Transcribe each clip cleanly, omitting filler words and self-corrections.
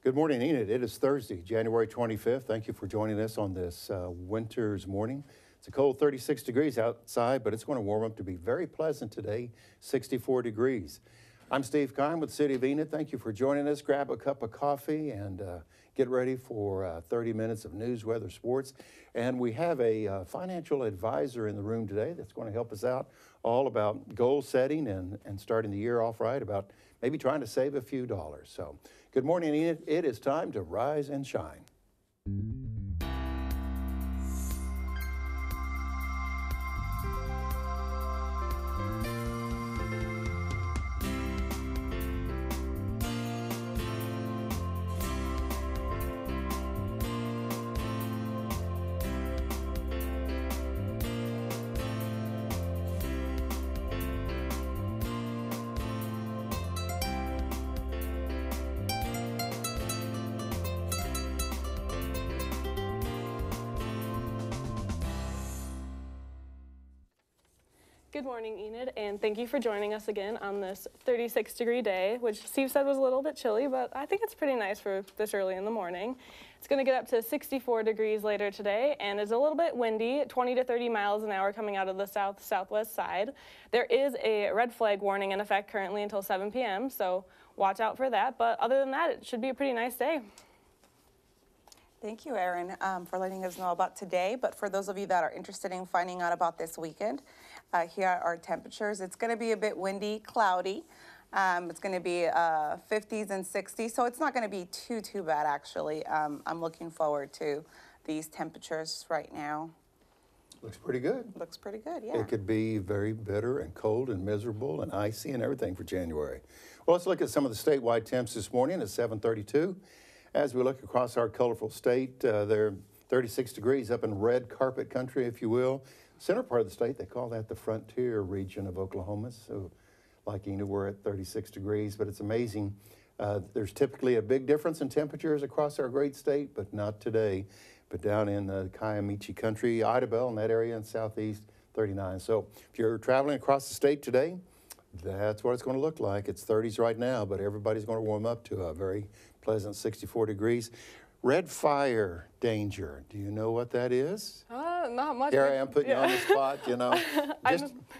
Good morning, Enid. It is Thursday, January 25th. Thank you for joining us on this winter's morning. It's a cold 36 degrees outside, but it's going to warm up to be very pleasant today, 64 degrees. I'm Steve Kine with the City of Enid. Thank you for joining us. Grab a cup of coffee and get ready for 30 minutes of news, weather, sports. And we have a financial advisor in the room today that's going to help us out all about goal setting and starting the year off right, about maybe trying to save a few dollars. So good morning, Enid. It is time to rise and shine. Good morning, Enid, and thank you for joining us again on this 36-degree day, which Steve said was a little bit chilly, but I think it's pretty nice for this early in the morning. It's going to get up to 64 degrees later today, and it's a little bit windy, 20 to 30 miles an hour coming out of the southwest side. There is a red flag warning in effect currently until 7 p.m., so watch out for that. But other than that, it should be a pretty nice day. Thank you, Erin, for letting us know about today. But for those of you that are interested in finding out about this weekend, here are our temperatures. It's going to be a bit windy, cloudy. It's going to be 50s and 60s, so it's not going to be too bad, actually. I'm looking forward to these temperatures right now. Looks pretty good. Looks pretty good, yeah. It could be very bitter and cold and miserable and icy and everything for January. Well, let's look at some of the statewide temps this morning at 7:32. As we look across our colorful state, they're 36 degrees up in red carpet country, if you will. Center part of the state, they call that the frontier region of Oklahoma. So like Enid, we're at 36 degrees, but it's amazing. There's typically a big difference in temperatures across our great state, but not today. But down in the Kiamichi country, Idabel, in that area in southeast, 39. So if you're traveling across the state today, that's what it's going to look like. It's 30s right now, but everybody's going to warm up to a very pleasant 64 degrees. Red fire danger. Do you know what that is? Not much. Here I am putting you on the spot, you know.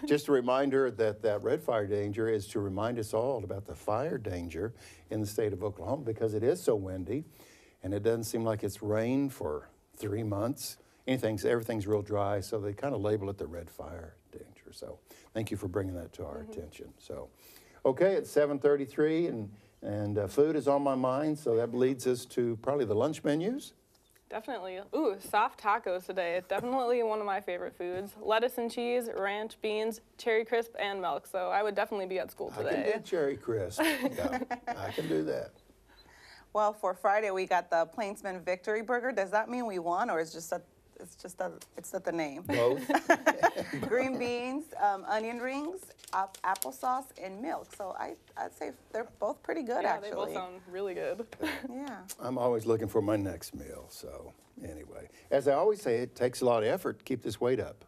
Just a reminder that that red fire danger is to remind us all about the fire danger in the state of Oklahoma because it is so windy and it doesn't seem like it's rained for 3 months. Everything's real dry, so they kind of label it the red fire danger. So thank you for bringing that to our attention. So, okay, it's 7:33 and food is on my mind, so that leads us to probably the lunch menus. Definitely. Ooh, soft tacos today. Definitely one of my favorite foods. Lettuce and cheese, ranch, beans, cherry crisp, and milk. So I would definitely be at school today. I can do cherry crisp. Yeah, I can do that. Well, for Friday, we got the Plainsman Victory Burger. Does that mean we won, or it's just the name? Both. Green beans, onion rings, applesauce, and milk. So I'd say they're both pretty good, actually. Yeah, they both sound really good. Yeah. I'm always looking for my next meal. So anyway, as I always say, it takes a lot of effort to keep this weight up.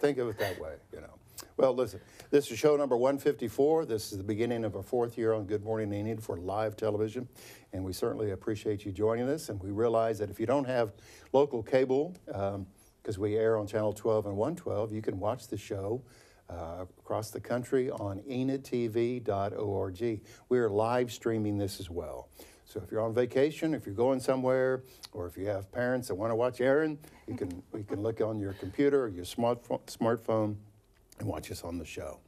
Think of it that way, you know. Well, listen, this is show number 154. This is the beginning of our 4th year on Good Morning Enid for live television, and we certainly appreciate you joining us. And we realize that if you don't have local cable, because we air on Channel 12 and 112, you can watch the show across the country on enidtv.org. We are live streaming this as well. So if you're on vacation, if you're going somewhere, or if you have parents that want to watch Erin, you can look on your computer or your smartphone and watch us on the show.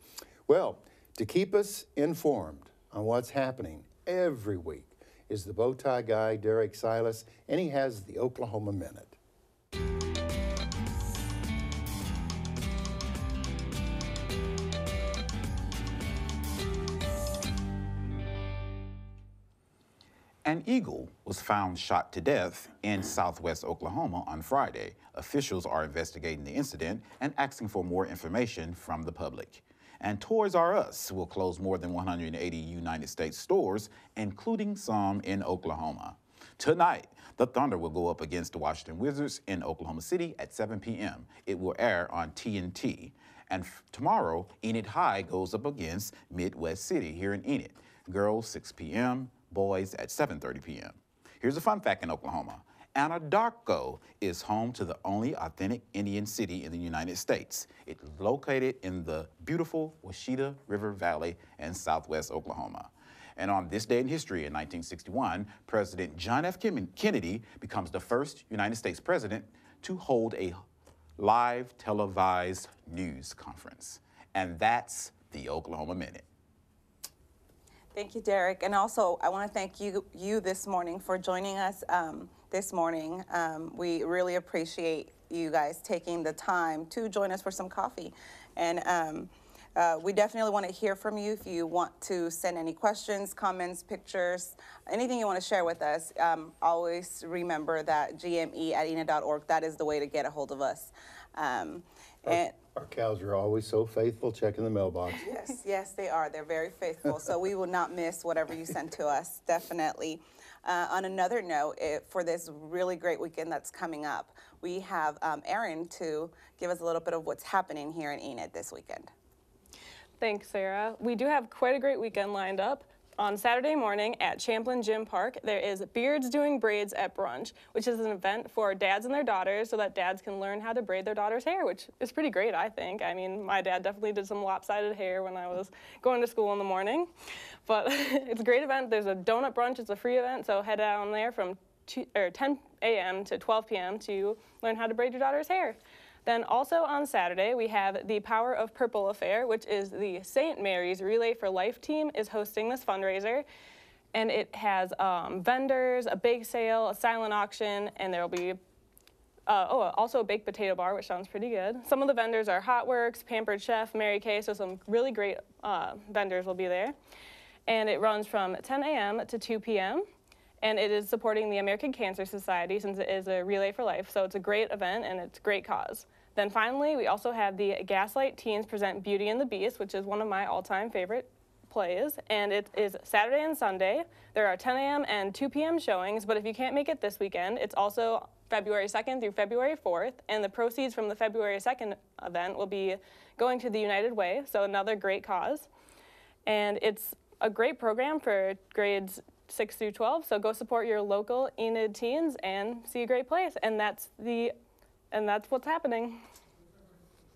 Well, to keep us informed on what's happening every week is the bow tie guy, Derek Silas, and he has the Oklahoma Minute. An eagle was found shot to death in southwest Oklahoma on Friday. Officials are investigating the incident and asking for more information from the public. And Toys R Us will close more than 180 United States stores, including some in Oklahoma. Tonight, the Thunder will go up against the Washington Wizards in Oklahoma City at 7 p.m. It will air on TNT. And tomorrow, Enid High goes up against Midwest City here in Enid. Girls, 6 p.m., boys at 7:30 p.m. Here's a fun fact in Oklahoma. Anadarko is home to the only authentic Indian city in the United States. It's located in the beautiful Washita River Valley in southwest Oklahoma. And on this day in history in 1961, President John F. Kennedy becomes the first United States president to hold a live televised news conference. And that's the Oklahoma Minute. Thank you, Derek. And also, I want to thank you this morning for joining us this morning. We really appreciate you guys taking the time to join us for some coffee. And we definitely want to hear from you if you want to send any questions, comments, pictures, anything you want to share with us. Always remember that gme@enid.org, that is the way to get a hold of us. Our cows are always so faithful checking the mailbox. Yes, they are. They're very faithful. So we will not miss whatever you send to us, definitely. On another note, for this really great weekend that's coming up, we have Erin to give us a little bit of what's happening here in Enid this weekend. Thanks, Sarah. We do have quite a great weekend lined up. On Saturday morning at Champlin Gym Park, there is Beards Doing Braids at Brunch, which is an event for dads and their daughters so that dads can learn how to braid their daughter's hair, which is pretty great, I think. I mean, my dad definitely did some lopsided hair when I was going to school in the morning. But it's a great event. There's a donut brunch. It's a free event, so head down there from 10 a.m. to 12 p.m. to learn how to braid your daughter's hair. Then also on Saturday, we have the Power of Purple Affair, which is the St. Mary's Relay for Life team is hosting this fundraiser. And it has vendors, a bake sale, a silent auction, and there will be also a baked potato bar, which sounds pretty good. Some of the vendors are Hot Works, Pampered Chef, Mary Kay, so some really great vendors will be there. And it runs from 10 a.m. to 2 p.m. And it is supporting the American Cancer Society since it is a Relay for Life. So it's a great event and it's a great cause. Then finally, we also have the Gaslight Teens present Beauty and the Beast, which is one of my all-time favorite plays. And it is Saturday and Sunday. There are 10 a.m. and 2 p.m. showings, but if you can't make it this weekend, it's also February 2nd through February 4th. And the proceeds from the February 2nd event will be going to the United Way, so another great cause. And it's a great program for grades 6 through 12, so go support your local Enid teens and see a great place, and that's what's happening.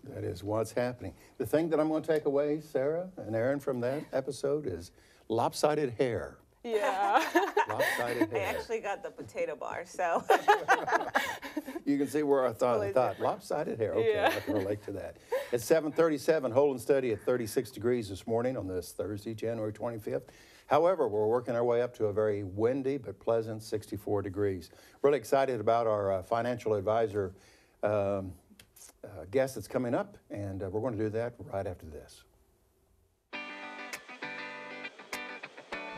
That is what's happening. The thing that I'm going to take away, Sarah and Erin, from that episode is lopsided hair. Yeah. Lopsided I hair. actually got the potato bar, so. You can see where I thought lopsided hair. Okay, Yeah. I can relate to that. It's 7:37, holding steady at 36 degrees this morning on this Thursday, January 25th. However, we're working our way up to a very windy but pleasant 64 degrees. Really excited about our financial advisor guest that's coming up, and we're going to do that right after this.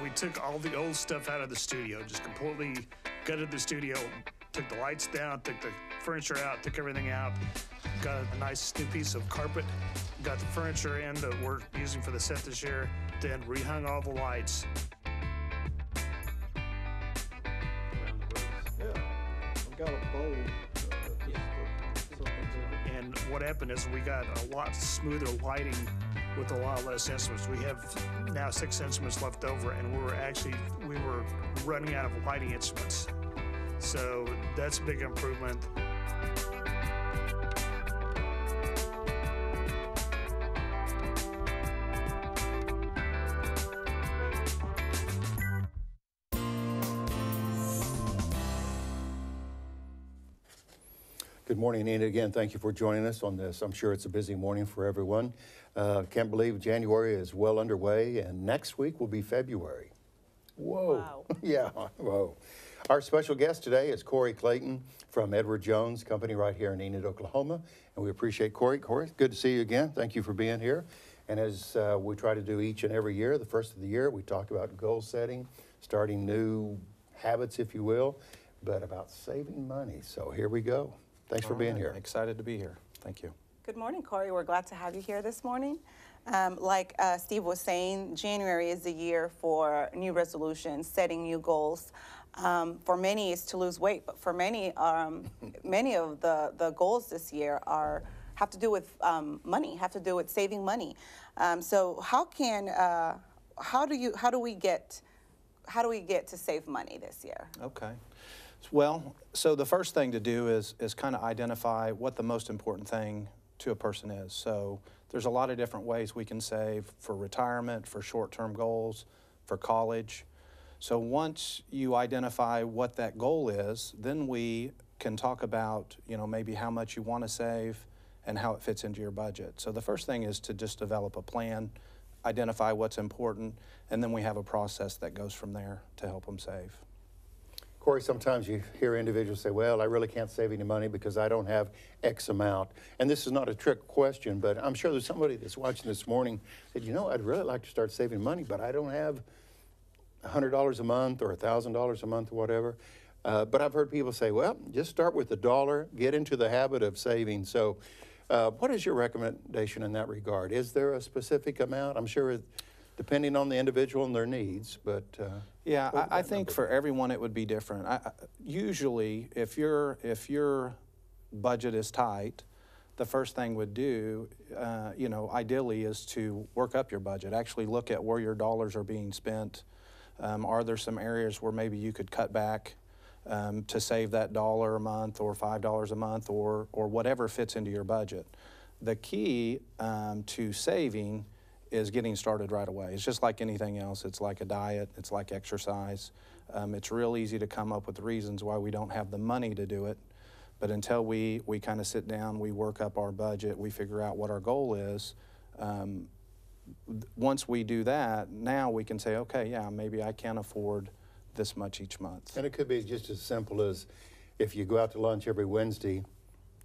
We took all the old stuff out of the studio, just completely gutted the studio, took the lights down, took the furniture out, took everything out, got a nice new piece of carpet, got the furniture in that we're using for the set this year, then rehung all the lights. Yeah, I've got a bowl. And what happened is we got a lot smoother lighting with a lot less instruments. We have now 6 instruments left over, and we were running out of lighting instruments. So that's a big improvement. Good morning, Enid. Again, thank you for joining us on this. I'm sure it's a busy morning for everyone. Can't believe January is well underway, and next week will be February. Whoa. Wow. Yeah, whoa. Our special guest today is Corey Clayton from Edward Jones Company right here in Enid, Oklahoma. And we appreciate Corey. Corey, good to see you again. Thank you for being here. And as we try to do each and every year, the first of the year, we talk about goal setting, starting new habits, if you will, but about saving money. So here we go. Thanks for being here. Excited to be here. Thank you. Good morning, Corey. We're glad to have you here this morning. Like Steve was saying, January is the year for new resolutions, setting new goals. For many, it's to lose weight, but for many, many of the goals this year have to do with money, have to do with saving money. So how do we get how do we get to save money this year? Okay. Well, so the first thing to do is kind of identify what the most important thing to a person is. So there's a lot of different ways we can save for retirement, for short-term goals, for college. So once you identify what that goal is, then we can talk about, maybe how much you want to save and how it fits into your budget. So the first thing is to just develop a plan, identify what's important, and then we have a process that goes from there to help them save. Corey, sometimes you hear individuals say, well, I really can't save any money because I don't have X amount. And this is not a trick question, but I'm sure there's somebody that's watching this morning that, I'd really like to start saving money, but I don't have $100 a month or $1,000 a month or whatever. But I've heard people say, well, just start with $1, get into the habit of saving. So what is your recommendation in that regard? Is there a specific amount? I'm sure depending on the individual and their needs, but yeah, I think for everyone it would be different. Usually, if your budget is tight, the first thing would do, ideally, is to work up your budget. Actually, look at where your dollars are being spent. Are there some areas where maybe you could cut back to save that $1 a month or $5 a month or whatever fits into your budget? The key to saving is getting started right away. It's just like anything else. It's like a diet. It's like exercise. It's real easy to come up with reasons why we don't have the money to do it. But until we kind of sit down, we work up our budget, we figure out what our goal is, once we do that, now we can say, okay, yeah, maybe I can afford this much each month. And it could be just as simple as if you go out to lunch every Wednesday,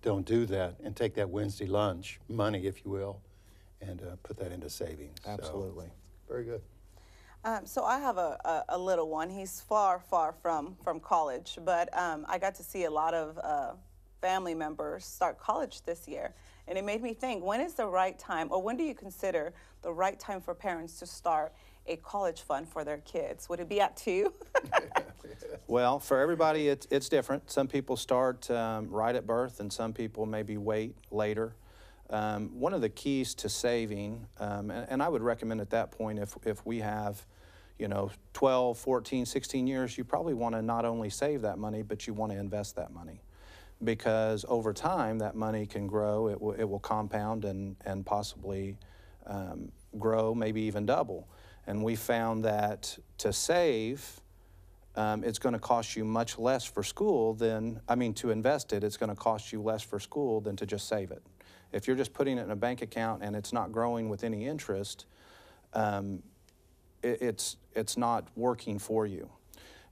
don't do that and take that Wednesday lunch, money if you will, and put that into savings. Absolutely. So, very good. So I have a little one. He's far from college, but I got to see a lot of family members start college this year. And it made me think, when is the right time, or when do you consider the right time for parents to start a college fund for their kids? Would it be at 2? Well, for everybody, it's different. Some people start right at birth, and some people maybe wait later. One of the keys to saving, and I would recommend at that point, if we have 12, 14, 16 years, you probably want to not only save that money, but you want to invest that money. Because over time, that money can grow, it will compound and possibly grow, maybe even double. And we found that to save, it's going to cost you much less for school to invest it, it's going to cost you less for school than to just save it. If you're just putting it in a bank account and it's not growing with any interest, it's not working for you.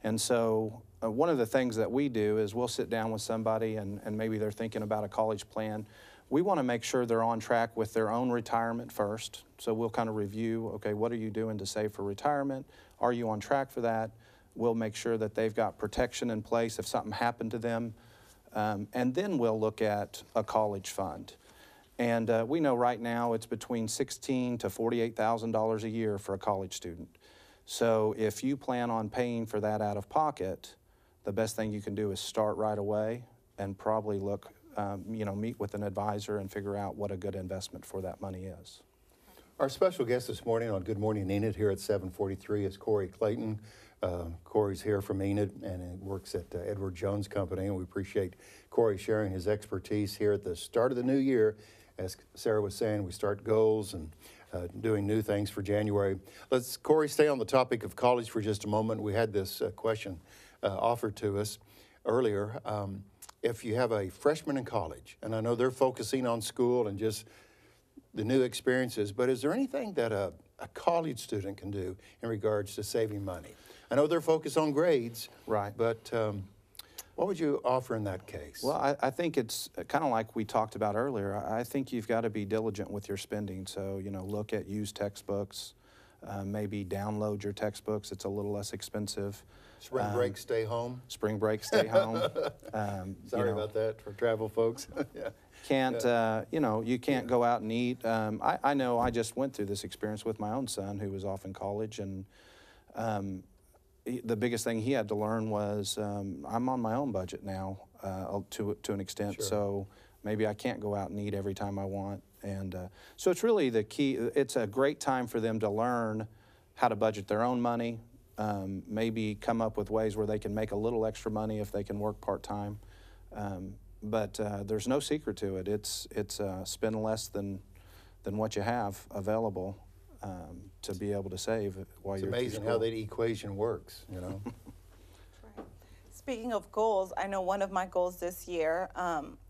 And so one of the things that we do is we'll sit down with somebody and maybe they're thinking about a college plan. We want to make sure they're on track with their own retirement first. So we'll kind of review, okay, what are you doing to save for retirement? Are you on track for that? We'll make sure that they've got protection in place if something happened to them. And then we'll look at a college fund. And we know right now it's between $16,000 to $48,000 a year for a college student. So if you plan on paying for that out of pocket, the best thing you can do is start right away and probably look, meet with an advisor and figure out what a good investment for that money is. Our special guest this morning on Good Morning Enid here at 743 is Corey Clayton. Corey's here from Enid and he works at Edward Jones Company, and we appreciate Corey sharing his expertise here at the start of the new year. As Sarah was saying, we start goals and doing new things for January. Let's, Corey, stay on the topic of college for just a moment. We had this question offered to us earlier. If you have a freshman in college, and I know they're focusing on school and just the new experiences, but is there anything that a college student can do in regards to saving money? I know they're focused on grades, right? But what would you offer in that case? Well, I think it's kind of like we talked about earlier. I think you've got to be diligent with your spending. So, look at used textbooks, maybe download your textbooks. It's a little less expensive. Spring break, stay home. Spring break, stay home. Sorry about that for travel folks. Yeah. You can't go out and eat. I know I just went through this experience with my own son who was off in college, and the biggest thing he had to learn was I'm on my own budget now to an extent, Sure. So maybe I can't go out and eat every time I want. And so it's really the key. It's a great time for them to learn how to budget their own money, maybe come up with ways where they can make a little extra money if they can work part-time. But there's no secret to it. It's spend less than what you have available to be able to save while It's you're amazing how that equation works, you know. Speaking of goals, I know one of my goals this year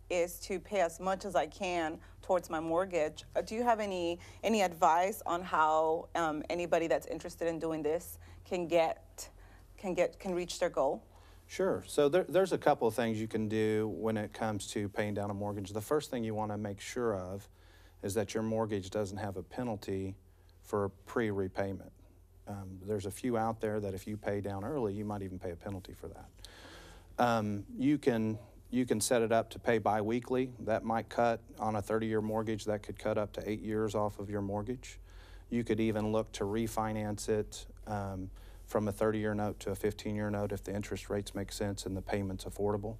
is to pay as much as I can towards my mortgage. Do you have any advice on how anybody that's interested in doing this can reach their goal? Sure. So there's a couple of things you can do when it comes to paying down a mortgage. The first thing you want to make sure of is that your mortgage doesn't have a penalty for pre-repayment. There's a few out there that if you pay down early, you might even pay a penalty for that. You can set it up to pay biweekly. That might cut on a 30-year mortgage. That could cut up to 8 years off of your mortgage. You could even look to refinance it from a 30-year note to a 15-year note if the interest rates make sense and the payment's affordable.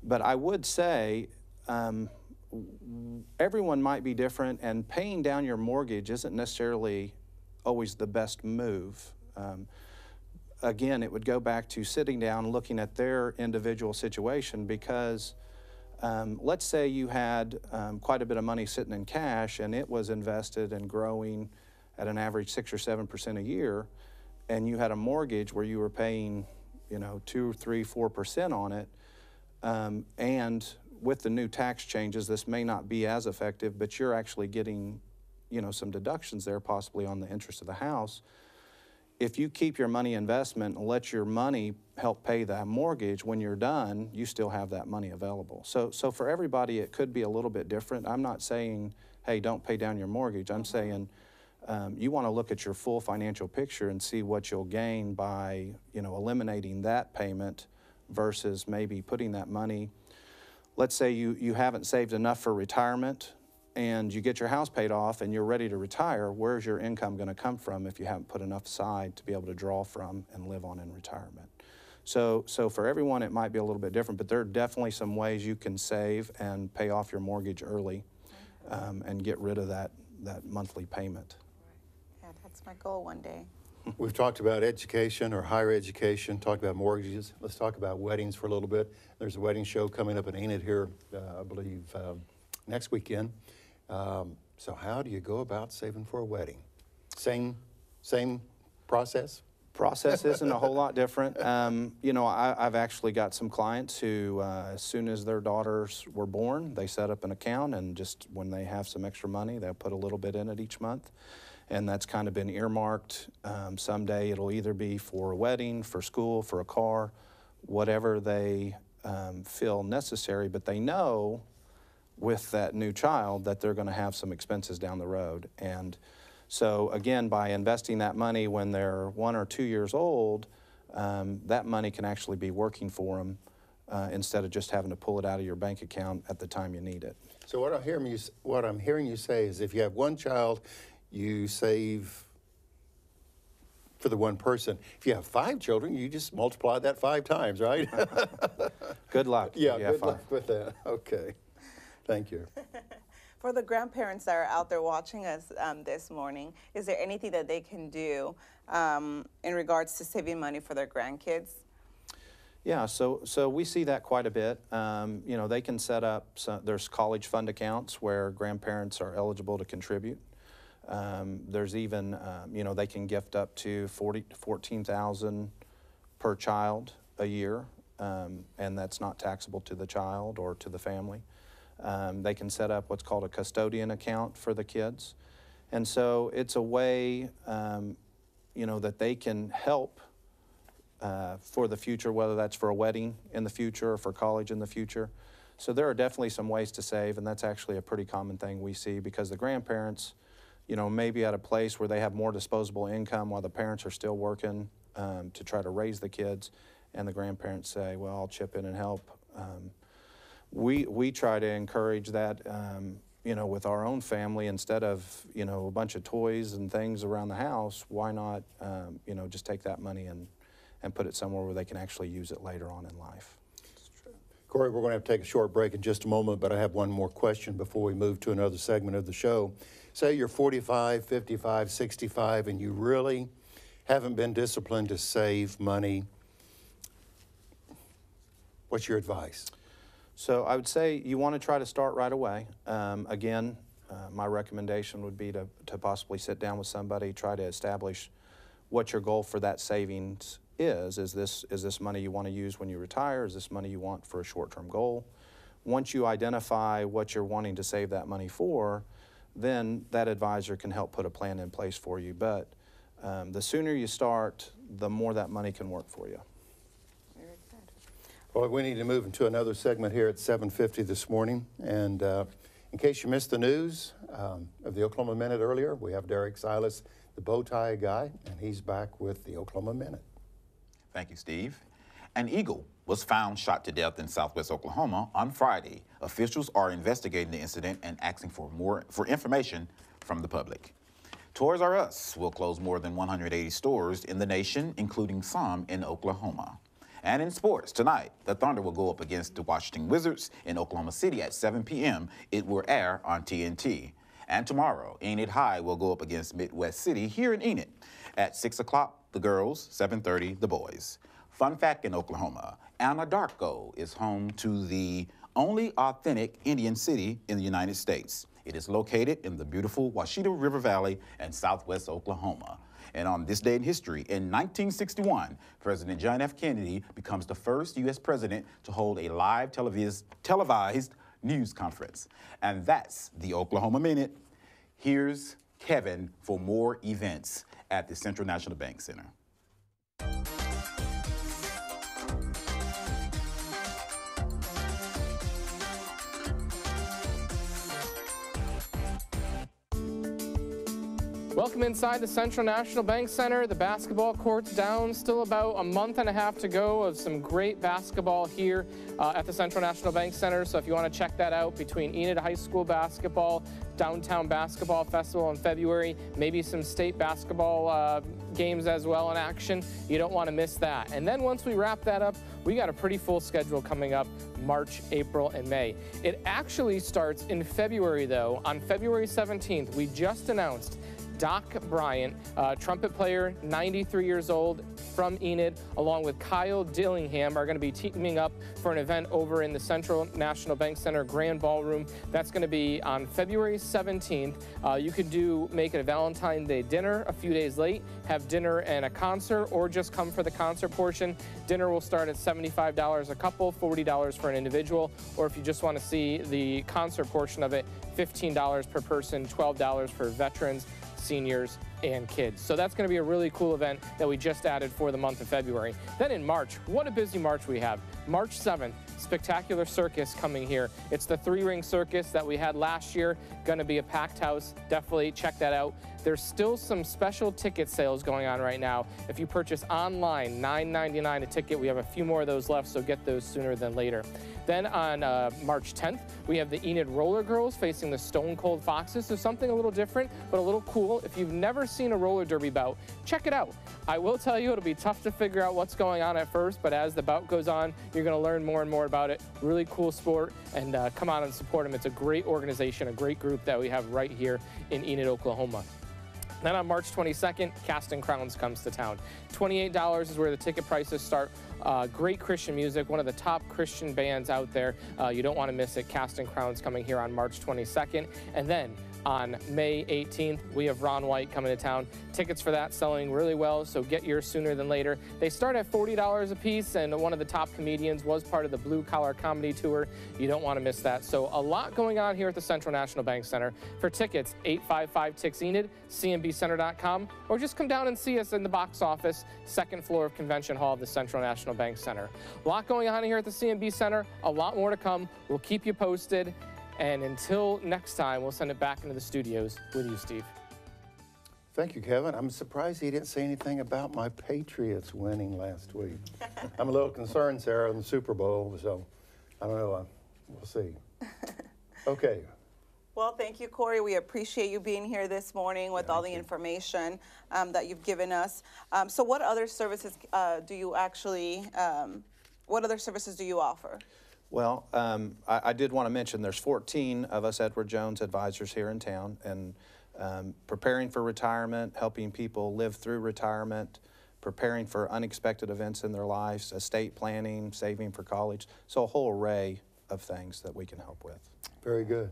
But I would say everyone might be different, and paying down your mortgage isn't necessarily always the best move. Again, it would go back to sitting down and looking at their individual situation, because let's say you had quite a bit of money sitting in cash and it was invested and growing at an average 6 or 7% a year, and you had a mortgage where you were paying, 2, 3, 4% on it, and with the new tax changes, this may not be as effective, but you're actually getting, some deductions there possibly on the interest of the house. If you keep your money investment and let your money help pay that mortgage, when you're done, you still have that money available. So for everybody, it could be a little bit different. I'm not saying, hey, don't pay down your mortgage. I'm saying you want to look at your full financial picture and see what you'll gain by, eliminating that payment versus maybe putting that money. Let's say you haven't saved enough for retirement and you get your house paid off and you're ready to retire. Where's your income going to come from if you haven't put enough aside to be able to draw from and live on in retirement? So for everyone, it might be a little bit different, but there are definitely some ways you can save and pay off your mortgage early and get rid of that monthly payment. Yeah, that's my goal one day. We've talked about education or higher education, talked about mortgages. Let's talk about weddings for a little bit. There's a wedding show coming up in Enid here, I believe, next weekend. So how do you go about saving for a wedding? Same process? Process isn't a whole lot different. I've actually got some clients who, as soon as their daughters were born, they set up an account, and just when they have some extra money, they'll put a little bit in it each month. And that's kind of been earmarked. Someday it'll either be for a wedding, for school, for a car, whatever they feel necessary, but they know with that new child that they're going to have some expenses down the road. And so again, by investing that money when they're 1 or 2 years old, that money can actually be working for them instead of just having to pull it out of your bank account at the time you need it. So what I'm hearing you say is if you have one child, you save for the one person. If you have 5 children, you just multiply that 5 times, right? Good luck. Yeah, good luck with that. Okay. Thank you. For the grandparents that are out there watching us this morning, is there anything that they can do in regards to saving money for their grandkids? Yeah, so we see that quite a bit. They can set up, there's college fund accounts where grandparents are eligible to contribute. There's even, they can gift up to $14,000 per child a year, and that's not taxable to the child or to the family. They can set up what's called a custodian account for the kids. And so it's a way, that they can help for the future, whether that's for a wedding in the future or for college in the future. So there are definitely some ways to save, and that's actually a pretty common thing we see because the grandparents, maybe at a place where they have more disposable income while the parents are still working to try to raise the kids, and the grandparents say, well, I'll chip in and help. We try to encourage that, with our own family. Instead of, a bunch of toys and things around the house, why not, just take that money and put it somewhere where they can actually use it later on in life. Corey, we're going to have to take a short break in just a moment, but I have one more question before we move to another segment of the show. Say you're 45, 55, 65, and you really haven't been disciplined to save money. What's your advice? So I would say you want to try to start right away. Again, my recommendation would be to possibly sit down with somebody, try to establish what your goal for that savings is. Is this money you want to use when you retire? Is this money you want for a short-term goal? Once you identify what you're wanting to save that money for, then that advisor can help put a plan in place for you. But the sooner you start, the more that money can work for you. Very good. Well, we need to move into another segment here at 7:50 this morning. And in case you missed the news of the Oklahoma Minute earlier, we have Derek Silas, the bow tie guy, and he's back with the Oklahoma Minute. Thank you, Steve. An eagle was found shot to death in southwest Oklahoma on Friday. Officials are investigating the incident and asking for information from the public. Toys R Us will close more than 180 stores in the nation, including some in Oklahoma. And in sports, tonight, the Thunder will go up against the Washington Wizards in Oklahoma City at 7 p.m. It will air on TNT. And tomorrow, Enid High will go up against Midwest City here in Enid. At 6 o'clock, the girls, 7:30, the boys. Fun fact in Oklahoma, Anadarko is home to the only authentic Indian city in the United States. It is located in the beautiful Washita River Valley in southwest Oklahoma. And on this day in history, in 1961, President John F. Kennedy becomes the first U.S. president to hold a live televised news conference. And that's the Oklahoma Minute. Here's Kevin for more events at the Central National Bank Center. Welcome inside the Central National Bank Center. The basketball court's down. Still about a month and a half to go of some great basketball here at the Central National Bank Center. So if you want to check that out, between Enid High School basketball, Downtown Basketball Festival in February, maybe some state basketball games as well in action, you don't want to miss that. And then once we wrap that up, we got a pretty full schedule coming up March, April, and May. It actually starts in February, though. On February 17th, we just announced Doc Bryant, trumpet player, 93 years old, from Enid, along with Kyle Dillingham, are going to be teaming up for an event over in the Central National Bank Center Grand Ballroom. That's going to be on February 17th. You could make it a Valentine's Day dinner a few days late, have dinner and a concert, or just come for the concert portion. Dinner will start at $75 a couple, $40 for an individual, or if you just want to see the concert portion of it, $15 per person, $12 for veterans, seniors, and kids. So that's going to be a really cool event that we just added for the month of February. Then in March, what a busy March we have. March 7th, Spectacular Circus coming here. It's the 3-ring circus that we had last year. Going to be a packed house. Definitely check that out. There's still some special ticket sales going on right now. If you purchase online, $9.99 a ticket. We have a few more of those left, so get those sooner than later. Then on March 10th, we have the Enid Roller Girls facing the Stone Cold Foxes. So something a little different, but a little cool. If you've never seen a roller derby bout, check it out. I will tell you, it'll be tough to figure out what's going on at first, but as the bout goes on, you're going to learn more and more about it. Really cool sport, and come out and support them. It's a great organization, a great group that we have right here in Enid, Oklahoma. Then on March 22nd, Casting Crowns comes to town. $28 is where the ticket prices start. Great Christian music, one of the top Christian bands out there. You don't want to miss it. Casting Crowns coming here on March 22nd. And then on May 18th, we have Ron White coming to town. Tickets for that selling really well, so get yours sooner than later. They start at $40 a piece, and one of the top comedians was part of the Blue Collar Comedy Tour. You don't want to miss that. So a lot going on here at the Central National Bank Center. For tickets, 855-TICKS-ENID, cnbcenter.com, or just come down and see us in the box office, second floor of Convention Hall of the Central National Bank Center. A lot going on here at the CNB Center, a lot more to come. We'll keep you posted. And until next time, we'll send it back into the studios with you, Steve. Thank you, Kevin. I'm surprised he didn't say anything about my Patriots winning last week. I'm a little concerned, Sarah, in the Super Bowl, so I don't know. We'll see. Okay. Well, thank you, Corey. We appreciate you being here this morning with all the information that you've given us. So what other services do you offer? Well, I did want to mention there's 14 of us Edward Jones advisors here in town, and preparing for retirement, helping people live through retirement, preparing for unexpected events in their lives, estate planning, saving for college. So a whole array of things that we can help with. Very good.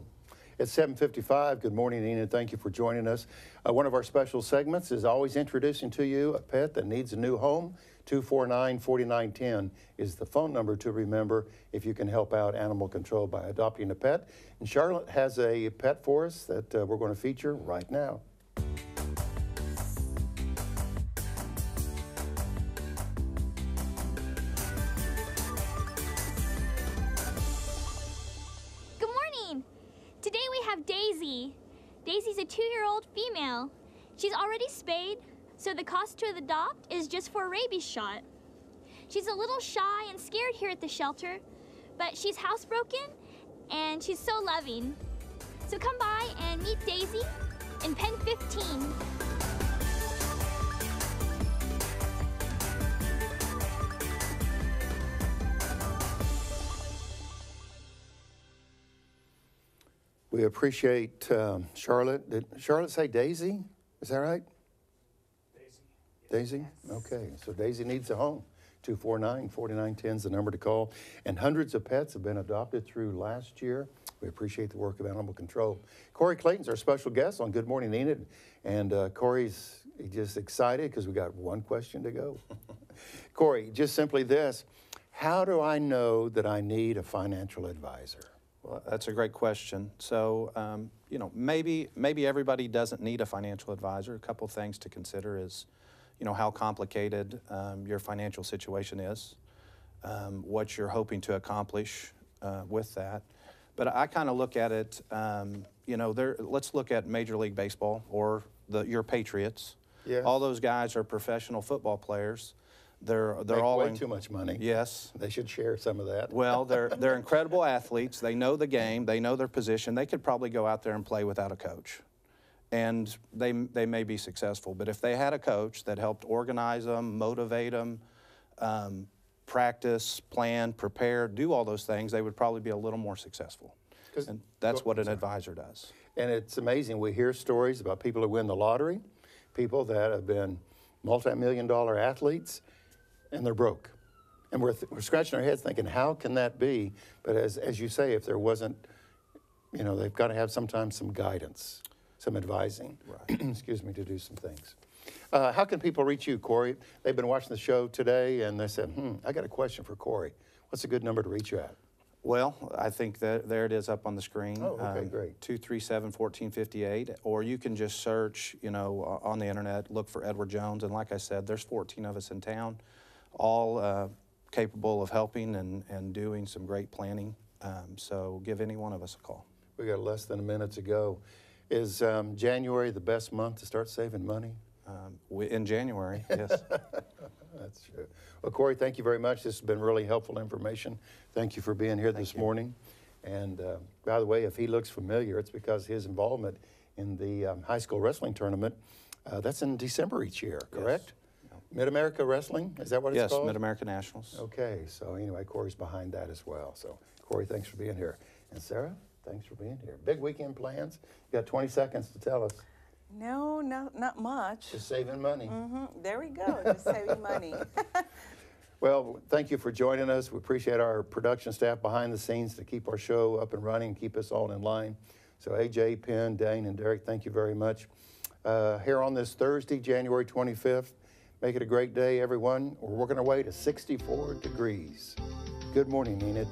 It's 7:55. Good morning, Enid. Thank you for joining us. One of our special segments is always introducing to you a pet that needs a new home. 249-4910 is the phone number to remember if you can help out animal control by adopting a pet. And Charlotte has a pet for us that we're going to feature right now. Good morning. Today we have Daisy. Daisy's a 2-year-old female. She's already spayed, so the cost to adopt is just for a rabies shot. She's a little shy and scared here at the shelter, but she's housebroken and she's so loving. So come by and meet Daisy in pen 15. We appreciate Charlotte. Did Charlotte say Daisy? Is that right? Daisy? Okay, so Daisy needs a home. 249-4910 is the number to call. And hundreds of pets have been adopted through last year. We appreciate the work of Animal Control. Corey Clayton's our special guest on Good Morning Enid. And Corey's just excited because we got one question to go. Corey, just simply this. How do I know that I need a financial advisor? Well, that's a great question. So, you know, maybe everybody doesn't need a financial advisor. A couple things to consider is, you know, how complicated your financial situation is, what you're hoping to accomplish with that. But I kind of look at it, you know, let's look at Major League Baseball or your Patriots. Yes. All those guys are professional football players. They're Make all way too much money. Yes. They should share some of that. Well, they're incredible athletes. They know the game. They know their position. They could probably go out there and play without a coach. And they may be successful. But if they had a coach that helped organize them, motivate them, practice, plan, prepare, do all those things, they would probably be a little more successful. And that's what an advisor does. And it's amazing. We hear stories about people who win the lottery, people that have been multi-million-dollar athletes, and they're broke. And we're scratching our heads thinking, how can that be? But as you say, if there wasn't, you know, they've got to have sometimes some guidance, some advising, right. Excuse me, to do some things. How can people reach you, Corey? They've been watching the show today, and they said, I got a question for Corey. What's a good number to reach you at? Well, I think that there it is up on the screen. Oh, okay, great. 237-1458, or you can just search, you know, on the internet, look for Edward Jones, and like I said, there's 14 of us in town, all capable of helping and doing some great planning. So give any one of us a call. We got less than a minute to go. Is January the best month to start saving money? In January, yes. That's true. Well, Corey, thank you very much. This has been really helpful information. Thank you for being here this morning. And by the way, if he looks familiar, it's because his involvement in the high school wrestling tournament, that's in December each year, correct? Yes. Mid-America Wrestling, is that what it's called? Yes, Mid-America Nationals. Okay, so anyway, Corey's behind that as well. So, Corey, thanks for being here. And Sarah, thanks for being here. Big weekend plans? You got 20 seconds to tell us. No, not much. Just saving money. There we go, just saving money. Well, thank you for joining us. We appreciate our production staff behind the scenes to keep our show up and running, keep us all in line. So AJ, Penn, Dane, and Derek, thank you very much. Here on this Thursday, January 25th, make it a great day, everyone. We're working our way to 64 degrees. Good morning, Enid.